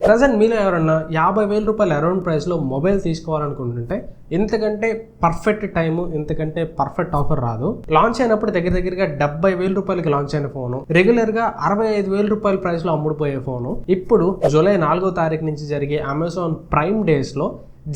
Present మీలో ఎవరన్నా 50,000 రూపాయలు అరౌండ్ ప్రైస్లో మొబైల్ తీసుకోవాలనుకుంటుంటే ఇంతకంటే పర్ఫెక్ట్ టైము, ఇంతకంటే పర్ఫెక్ట్ ఆఫర్ రాదు. లాంచ్ అయినప్పుడు దగ్గరగా 70,000 రూపాయలకి లాంచ్ అయిన ఫోను రెగ్యులర్గా 65,000 రూపాయల ప్రైస్లో అమ్ముడుపోయే ఫోను ఇప్పుడు జూలై 4వ తారీఖు నుంచి జరిగే అమెజాన్ ప్రైమ్ డేస్లో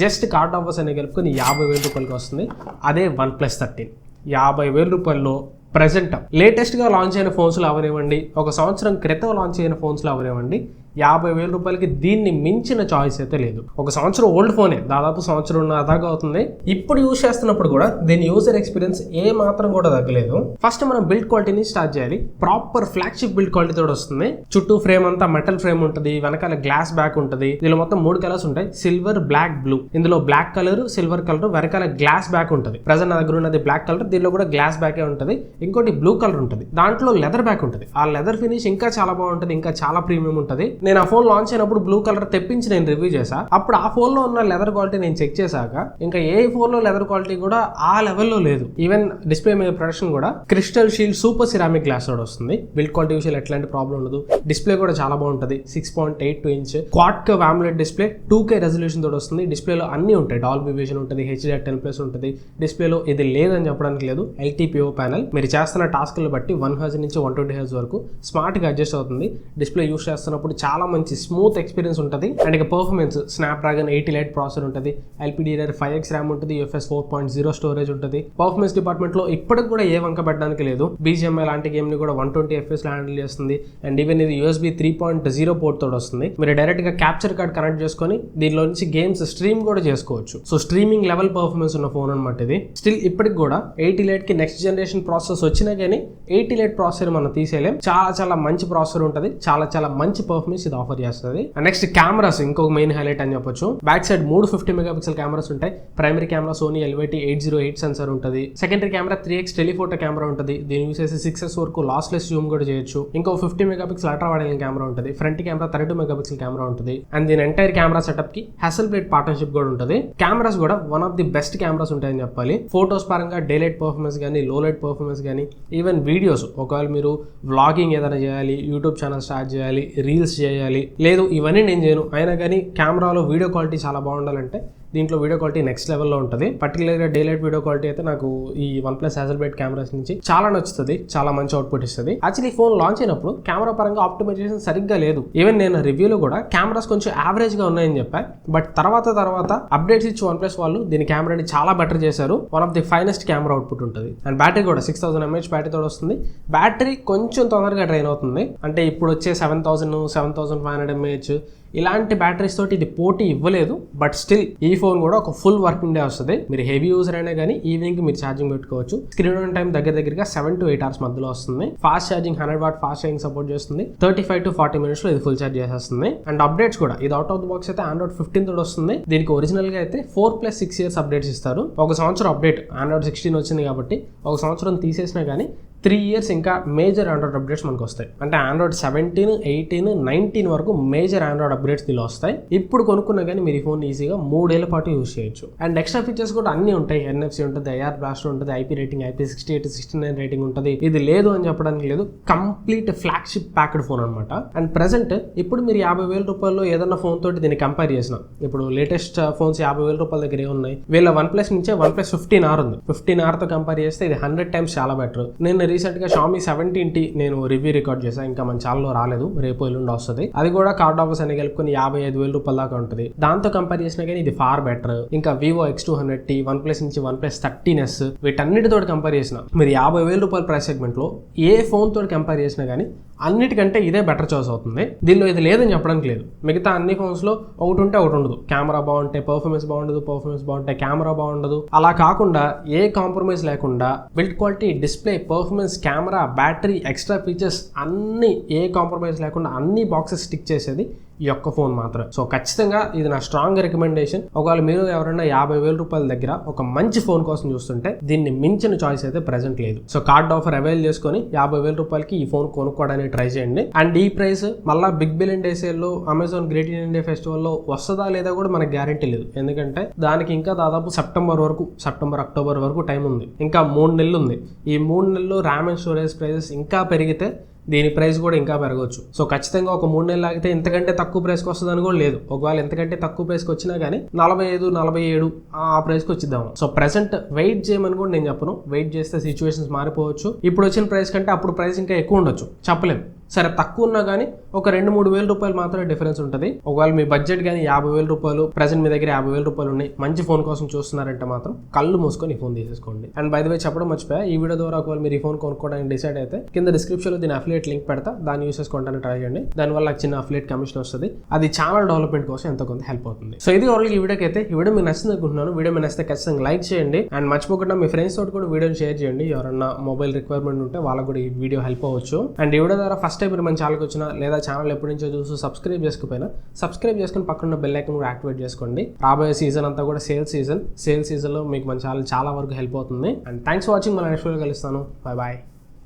జస్ట్ కార్డ్ ఆఫర్స్ అని కలుపుకొని 50,000 రూపాయలకి వస్తుంది. అదే OnePlus 13 50,000 రూపాయల్లో ప్రజెంట్ లేటెస్ట్గా లాంచ్ అయిన ఫోన్స్లో అవనివ్వండి, ఒక సంవత్సరం క్రితం లాంచ్ అయిన ఫోన్స్లో అవనివ్వండి, 50,000 రూపాయలకి దీన్ని మించిన చాయిస్ అయితే లేదు. ఒక సంవత్సరం ఓల్డ్ ఫోనే, దాదాపు సంవత్సరం దాకా అవుతుంది. ఇప్పుడు యూజ్ చేస్తున్నప్పుడు కూడా దీని యూజర్ ఎక్స్పీరియన్స్ ఏ మాత్రం కూడా తగ్గలేదు. ఫస్ట్ మనం బిల్డ్ క్వాలిటీని స్టార్ట్ చేయాలి. ప్రాపర్ ఫ్లాగ్షిప్ బిల్డ్ క్వాలిటీ తోటి వస్తుంది. చుట్టూ ఫ్రేమ్ అంతా మెటల్ ఫ్రేమ్ ఉంటుంది, వెనకాల గ్లాస్ బ్యాక్ ఉంటుంది. దీనిలో మొత్తం 3 కలర్స్ ఉంటాయి, సిల్వర్, బ్లాక్, బ్లూ. ఇందులో బ్లాక్ కలర్, సిల్వర్ కలర్, వెనకాల గ్లాస్ బ్యాక్ ఉంటుంది. ప్రజెంట్ నా దగ్గర ఉన్నది బ్లాక్ కలర్, దీనిలో కూడా గ్లాస్ బ్యాకే ఉంటుంది. ఇంకోటి బ్లూ కలర్ ఉంటుంది, దాంట్లో లెదర్ బ్యాక్ ఉంటుంది. ఆ లెదర్ ఫినిష్ ఇంకా చాలా బాగుంటుంది, ఇంకా చాలా ప్రీమియం ఉంటుంది. నేను ఆ ఫోన్ లాంచ్ అయినప్పుడు బ్లూ కలర్ తెప్పించి నేను రివ్యూ చేశా. అప్పుడు ఆ ఫోన్ లో ఉన్న లెదర్ క్వాలిటీ నేను చెక్ చేశాక ఇంకా ఏ ఫోన్ లో లెదర్ క్వాలిటీ కూడా ఆ లెవెల్లో లేదు. ఈవెన్ డిస్ప్లే మీద ప్రొడక్షన్ కూడా crystal shield super ceramic glass తోటి వస్తుంది. బిల్డ్ క్వాలిటీ విషయాలు ఎట్లాంటి ప్రాబ్లం ఉండదు. డిస్ప్లే కూడా చాలా బాగుంటుంది. 6.82 inch quad curve AMOLED display 2K resolution తోటి వస్తుంది. డిస్ప్లేలో అన్ని ఉంటాయి, డాల్బీ విజన్ ఉంటుంది, HDR10+ ఉంటుంది. డిస్ప్లేలో ఇది లేదని చెప్పడానికి లేదు. LTPO ప్యానల్ మీరు చేస్తున్న టాస్క్లు బట్టి 1Hz నుంచి 120Hz వరకు స్మార్ట్ గా అడ్జస్ట్ అవుతుంది. డిస్ప్లే యూస్ చేస్తున్నప్పుడు చాలా మంచి స్మూత్ ఎక్స్పీరియన్స్ ఉంటుంది. అండ్ ఇక పర్ఫార్మెన్స్ స్నాప్డ్రాగన్ 80 Lite ప్రాసెసర్ ఉంటుంది, LPDDR5X ర్యామ్ ఉంటుంది, UFS 4.0 స్టోరేజ్ ఉంటుంది. పర్ఫార్మెన్స్ డిపార్ట్మెంట్ లో ఇప్పటికి కూడా ఏ వంక పెట్టడానికి లేదు. BGMI లాంటి గేమ్ ని కూడా 120 FPS లో హ్యాండిల్ చేస్తుంది. అండ్ ఈవెన్ ఇది USB 3.0 పోర్ట్ తోటి వస్తుంది. మీరు డైరెక్ట్ గా క్యాప్చర్ కార్డ్ కనెక్ట్ చేసుకొని దీనిలో నుంచి గేమ్స్ స్ట్రీమ్ కూడా చేసుకోవచ్చు. సో స్ట్రీమింగ్ లెవెల్ పర్ఫార్మెన్స్ ఉన్న ఫోన్ అనమాట ఇది. స్టిల్ ఇప్పటికి కూడా 80 Lite కి నెక్స్ట్ జనరేషన్ ప్రాసెస్ వచ్చినా కానీ 80 Lite ప్రాసెసర్ మనం తీసేయలేం. చాలా మంచి ప్రాసెసర్ ఉంటుంది, చాలా మంచి పర్ఫార్మెన్స్ ఇది ఆఫర్ చేస్తుంది. నెక్స్ట్ కెమెరాస్ ఇంకొక మెయిన్ హైలైట్ అని చెప్పొచ్చు. బ్యాక్ సైడ్ 3 50 మెగాపిక్సెల్ కెమెరాస్ ఉంటాయి. Primary camera Sony LYT-808 sensor ఉంటుంది. Secondary camera 3x telephoto camera ఉంటుంది. దీన్ని యూస్ చేసి 6x వరకు లాస్లెస్ జూమ్ కూడా చేయొచ్చు. ఇంకో 50 megapixel ultra wide angle camera ఉంటుంది. ఫ్రంట్ కెమెరా 32 మెగాపిక్సెల్ కెమెరా ఉంటుంది. అండ్ దీని ఎంటైర్ కెమెరా సెటప్ కి Hasselblad పార్ట్నర్షిప్ కూడా ఉంటుంది. కెమెరాస్ కూడా one of the best cameras ఉంటాయని చెప్పాలి. ఫోటోస్ పరంగా డే లైట్ పర్ఫార్మెన్స్ కానీ, లో లైట్ పర్ఫార్మెన్స్ కానీ, ఈవెన్ వీడియోస్ ఒకవేళ మీరు వ్లాగింగ్ ఏదైనా చేయాలి, యూట్యూబ్ ఛానల్ స్టార్ట్ చేయాలి, రీల్స్ చేయాలి, లేదు ఇవన్నీ నేను చేయను అయినా కానీ కెమెరాలో వీడియో క్వాలిటీ చాలా బాగుండాలంటే దీంట్లో వీడియో క్వాలిటీ నెక్స్ట్ లెవెల్లో ఉంటుంది. పర్టికులర్గా డే లైట్ వీడియో క్వాలిటీ అయితే నాకు ఈ OnePlus Hasselblad కెమెరాస్ నుంచి చాలా నచ్చుతుంది, చాలా మంచి అవుట్పుట్ ఇస్తుంది. యాక్చువల్లీ ఫోన్ లాంచ్ అయినప్పుడు కెమెరా పరంగా ఆప్టిమైజేషన్ సరిగ్గా లేదు. ఈవెన్ నేను రివ్యూలో కూడా కెమెరాస్ కొంచెం యావరేజ్ గా ఉన్నాయని చెప్పాను. బట్ తర్వాత అప్డేట్స్ ఇచ్చి OnePlus వాళ్ళు దీని కెమెరాని చాలా బెటర్ చేశారు. One of the finest camera output ఉంటుంది. అండ్ బ్యాటరీ కూడా 6000 mAh బ్యాటరీ తోడు వస్తుంది. బ్యాటరీ కొంచెం తొందరగా డ్రైన్ అవుతుంది. అంటే ఇప్పుడు వచ్చే 7500 mAh ఇలాంటి బ్యాటరీస్ తోటి ఇది పోటీ ఇవ్వలేదు. బట్ స్టిల్ ఈ ఫోన్ కూడా ఒక ఫుల్ వర్కింగ్ డే వస్తుంది. మీరు హెవీ యూజర్ అయినా కానీ ఈవినింగ్ మీరు ఛార్జింగ్ పెట్టుకోవచ్చు. స్క్రీన్ ఆన్ టైం దగ్గరగా 7 to 8 hours మధ్యలో వస్తుంది. Fast charging 100 watt fast charging support చేస్తుంది. 35 to 40 minutes లో ఇది ఫుల్ ఛార్జ్ చేసేస్తుంది. అండ్ అప్డేట్స్ కూడా ఇది అవుట్ ఆఫ్ ది బాక్స్ అయితే Android 15 తోటి వస్తుంది. దీనికి ఒరిజినల్ గా అయితే 4+6 years అప్డేట్స్ ఇస్తారు. ఒక సంవత్సరం అప్డేట్ Android 16 వచ్చింది కాబట్టి ఒక సంవత్సరం తీసేసినా కానీ 3 years ఇంకా మేజర్ ఆండ్రాయిడ్ అప్డేట్స్ మనకు వస్తాయి. అంటే Android 17, 18, 19 వరకు మేజర్ ఆండ్రాయిడ్ అప్డేట్స్ దీనిలో వస్తాయి. ఇప్పుడు కొనుక్కున్నా కానీ మీరు ఈ ఫోన్ ఈజీగా 3 ఏళ్ల పాటు యూజ్ చేయొచ్చు. అండ్ ఎక్స్ట్రా ఫీచర్స్ కూడా అన్ని ఉంటాయి. NFC ఉంటుంది, IR బ్లాస్టర్ ఉంటుంది, IP రేటింగ్ IP68, 69 రేటింగ్ ఉంటుంది. ఇది లేదు అని చెప్పడానికి లేదు, కంప్లీట్ ఫ్లాగ్షిప్ ప్యాక్డ్ ఫోన్ అనమాట. అండ్ ప్రెసెంట్ ఇప్పుడు మీరు 50,000 రూపాయల్లో ఏదన్నా ఫోన్ తోటి దీన్ని కంపేర్ చేసిన ఇప్పుడు లేటెస్ట్ ఫోన్స్ 50,000 రూపాయల దగ్గర ఉన్నాయి. వీళ్ళ OnePlus నుంచే OnePlus 15R ఉంది. 15R తో కంపేర్ చేస్తే ఇది 100 times చాలా బెటర్. నేను రీసెంట్ గా Xiaomi 17T నేను రివ్యూ రికార్డ్ చేశాను. ఇంకా మన ఛానల్లో రాలేదు, రేపు ఎల్లుండి వస్తుంది. అది కూడా కార్డ్ ఆఫర్స్ అని కలుపుకొని 55,000 రూపాయల దాకా ఉంటుంది. దాంతో కంపేర్ చేసినా కానీ ఇది ఫార్ బెటర్. ఇంకా Vivo X200T, OnePlus నుంచి OnePlus 13s వీటన్నిటితో కంపేర్ చేసిన మీరు 50,000 రూపాయల ప్రైస్ సెగ్మెంట్ లో ఏ ఫోన్ తోటి కంపేర్ చేసినా కానీ అన్నిటికంటే ఇదే బెటర్ చాయిస్ అవుతుంది. దీనిలో ఇది లేదని చెప్పడానికి లేదు. మిగతా అన్ని ఫోన్స్ లో ఒకటి ఉంటే ఒకటి ఉండదు. కెమెరా బాగుంటే పర్ఫార్మెన్స్ బాగుండదు, పర్ఫార్మెన్స్ బాగుంటే కెమెరా బాగుండదు. అలా కాకుండా ఏ కాంప్రమైజ్ లేకుండా build quality, display, performance, camera, battery, extra features అన్ని ఏ కాంప్రమైజ్ లేకుండా అన్ని బాక్సెస్ స్టిక్ చేసేది ఈ యొక్క ఫోన్ మాత్రం. సో ఖచ్చితంగా ఇది నా స్ట్రాంగ్ రికమెండేషన్. ఒకవేళ మీరు ఎవరైనా 50,000 రూపాయల దగ్గర ఒక మంచి ఫోన్ కోసం చూస్తుంటే దీన్ని మించిన చాయిస్ అయితే ప్రెసెంట్ లేదు. సో కార్డ్ ఆఫర్ అవైల్ చేసుకొని 50,000 రూపాయలకి ఈ ఫోన్ కొనుక్కోవడానికి ట్రై చేయండి. అండ్ ఈ ప్రైస్ మళ్ళీ బిగ్ బిలియన్ డే సేల్ లో అమెజాన్ గ్రేట్ ఇండియా ఫెస్టివల్ లో వస్తుందా లేదా కూడా మనకు గ్యారంటీ లేదు. ఎందుకంటే దానికి ఇంకా దాదాపు సెప్టెంబర్ అక్టోబర్ వరకు టైం ఉంది. ఇంకా 3 నెలలు ఉంది. ఈ 3 నెలల్లో ర్యామ్ అండ్ స్టోరేజ్ ప్రైజెస్ ఇంకా పెరిగితే దీని ప్రైస్ కూడా ఇంకా పెరగవచ్చు. సో ఖచ్చితంగా ఒక 3 నెలలు ఆగితే ఇంతకంటే తక్కువ ప్రైస్కి వస్తుందని కూడా లేదు. ఒకవేళ ఇంతకంటే తక్కువ ప్రైస్కి వచ్చినా కానీ 45, 47 ఆ ప్రైస్కి వచ్చిద్దాం. సో ప్రెసెంట్ వెయిట్ చేయమని కూడా నేను చెప్పను. వెయిట్ చేస్తే సిచ్యువేషన్స్ మారిపోవచ్చు. ఇప్పుడు వచ్చిన ప్రైస్ కంటే అప్పుడు ప్రైస్ ఇంకా ఎక్కువ ఉండొచ్చు, చెప్పలేం. సరే తక్కువ ఉన్నా కానీ ఒక 2-3 వేల రూపాయలు మాత్రమే డిఫరెన్స్ ఉంటుంది. ఒకవేళ మీ బడ్జెట్ కానీ 50,000 రూపాయలు, ప్రెసెంట్ మీ దగ్గర 50,000 రూపాయలు ఉన్నాయి, మంచి ఫోన్ కోసం చూస్తున్నారంటే మాత్రం కళ్ళు మూసుకొని ఈ ఫోన్ తీసేసుకోండి. అండ్ బై ద వే చెప్పడం మర్చిపోయా, ఈ వీడియో ద్వారా ఒకవేళ మీరు ఈ ఫోన్ కొనుక్కోవడానికి డిసైడ్ అయితే కింద డిస్క్రిప్షన్లో దీని అఫిలియేట్ లింక్ పెడతా, దాన్ని యూస్ చేసుకోవడానికి ట్రై చేయండి. దానివల్ల నాకు చిన్న అఫిలియేట్ కమిషన్ వస్తుంది. అది ఛానల్ డెవలప్మెంట్ కోసం ఎంతో కొంత హెల్ప్ అవుతుంది. సో ఇది ఓన్లీ ఈ వీడియోకి అయితే. ఈ వీడియో మీకు నచ్చింది అనుకుంటున్నాను. వీడియో మీకు నచ్చితే ఖచ్చితంగా లైక్ చేయండి. అండ్ మర్చిపోకుండా మీ ఫ్రెండ్స్ తోటి కూడా వీడియోని షేర్ చేయండి. ఎవరన్నా మొబైల్ రిక్వైర్మెంట్ ఉంటే వాళ్ళకు కూడా ఈ వీడియో హెల్ప్ అవ్వచ్చు. అండ్ ఈ వీడియో ద్వారా ఫస్ట్ టైం మీరు మన ఛానల్కి వచ్చిన లేదా ఛానల్ ఎప్పటి నుంచో చూసి సబ్స్క్రైబ్ చేసుకోకపోయినా సబ్స్క్రైబ్ చేసుకుని పక్కన బెల్ ఐకాన్ కూడా యాక్టివేట్ చేసుకోండి. రాబోయే సీజన్ అంతా కూడా సేల్ సీజన్లో మీకు మన ఛానల్ చాలా వరకు హెల్ప్ అవుతుంది. And thanks for watching. మన నెక్స్ట్ వీడియో కలుస్తాను. Bye bye.